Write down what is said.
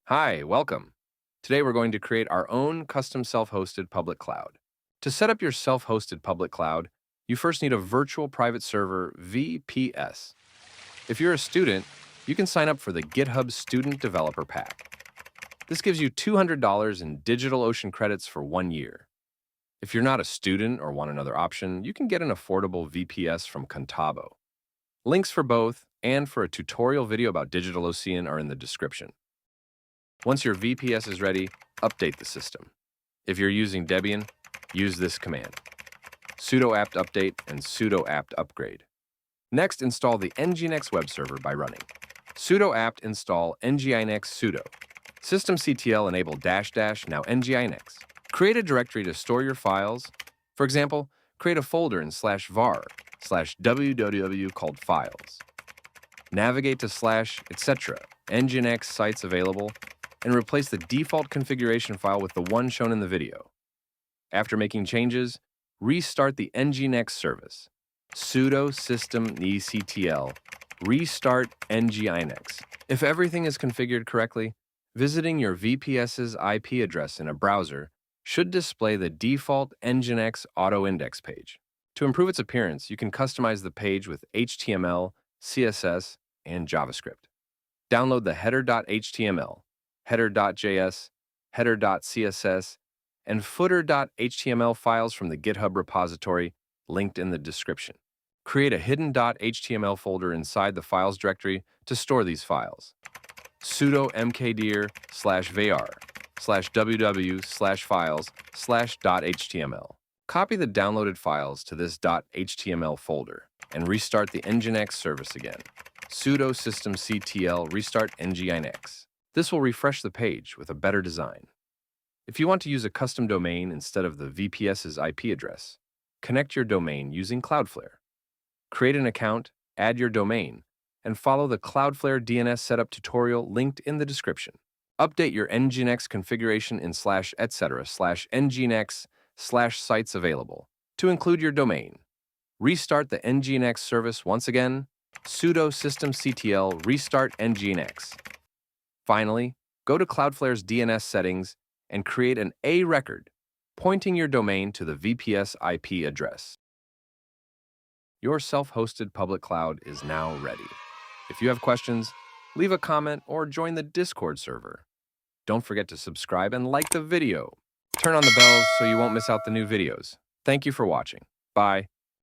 Hi, welcome. Today we're going to create our own custom self-hosted public cloud. To set up your self-hosted public cloud, you first need a virtual private server VPS. If you're a student, you can sign up for the GitHub Student Developer Pack. This gives you $200 in DigitalOcean credits for 1 year. If you're not a student or want another option, you can get an affordable VPS from Contabo. Links for both and for a tutorial video about DigitalOcean are in the description. Once your VPS is ready, update the system. If you're using Debian, use this command: sudo apt update and sudo apt upgrade. Next, install the Nginx web server by running sudo apt install Nginx sudo. Systemctl enable -- now Nginx. Create a directory to store your files. For example, create a folder in /var/www called files. Navigate to /etc. Nginx sites available and replace the default configuration file with the one shown in the video. After making changes, restart the Nginx service. Sudo systemctl restart Nginx. If everything is configured correctly, visiting your VPS's IP address in a browser should display the default Nginx autoindex page. To improve its appearance, you can customize the page with HTML, CSS, and JavaScript. Download the header.html, header.js, header.css, and footer.html files from the GitHub repository linked in the description. Create a hidden .html folder inside the files directory to store these files. Sudo mkdir/var/www/files/.html. Copy the downloaded files to this .html folder and restart the Nginx service again. Sudo systemctl restart Nginx. This will refresh the page with a better design. If you want to use a custom domain instead of the VPS's IP address, connect your domain using Cloudflare. Create an account, add your domain, and follow the Cloudflare DNS setup tutorial linked in the description. Update your Nginx configuration in /etc/nginx/sites available to include your domain. Restart the Nginx service once again. Sudo systemctl restart Nginx. Finally, go to Cloudflare's DNS settings and create an A record pointing your domain to the VPS IP address. Your self-hosted public cloud is now ready. If you have questions, leave a comment or join the Discord server. Don't forget to subscribe and like the video. Turn on the bells so you won't miss out the new videos. Thank you for watching. Bye.